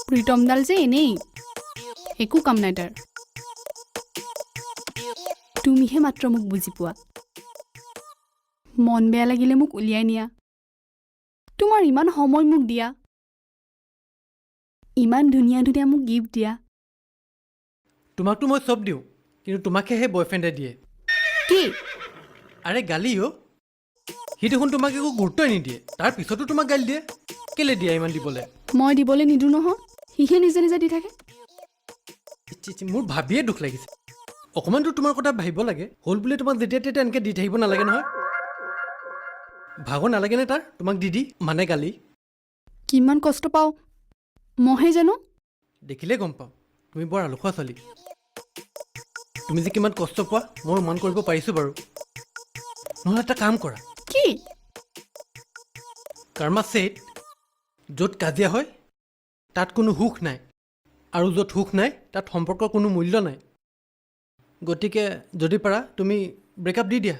প্ৰীতমডাল যে এনেই একো কাম নাই তাৰ তুমিহে মাত্ৰ মোক বুজি পোৱা মন বেয়া লাগিলে মোক উলিয়াই নিয়া তোমাৰ ইমান সময় মোক দিয়া ইমান ধুনীয়া ধুনীয়া মোক গিফ্ট দিয়া তোমাকতো মই চব দিওঁ কিন্তু তোমাকহে সেই বয়ফ্ৰেণ্ডে দিয়ে কি আৰে গালি সি দেখোন তোমাক একো গুৰুত্বই নিদিয়ে তাৰ পিছতো তোমাক গালি দিয়ে কেলে দিয়া ইমান দিবলৈ মই দিবলৈ নিদো নহয় সিহে নিজে নিজে দি থাকে মোৰ ভাবিয়ে দুখ লাগিছে অকণমানতো তোমাৰ কথা ভাবিব লাগে হ'ল বুলি তোমাক যেতিয়া তেতিয়া এনেকৈ দি থাকিব নালাগে নহয় ভাগৰ নালাগেনে তাৰ তোমাক দি মানে গালি কিমান কষ্ট পাওঁ মইহে জানো দেখিলে গম পাওঁ তুমি বৰ আলসুৱা ছোৱালী তুমি যে কিমান কষ্ট পোৱা মই অনুমান কৰিব পাৰিছোঁ বাৰু নহ'লে এটা কাম কৰা কি কৰ্মা ছেট য'ত কাজিয়া হয় তাত কোনো সুখ নাই আৰু য'ত সুখ নাই তাত সম্পৰ্কৰ কোনো মূল্য নাই গতিকে যদি পাৰা তুমি ব্ৰেকআপ দি দিয়া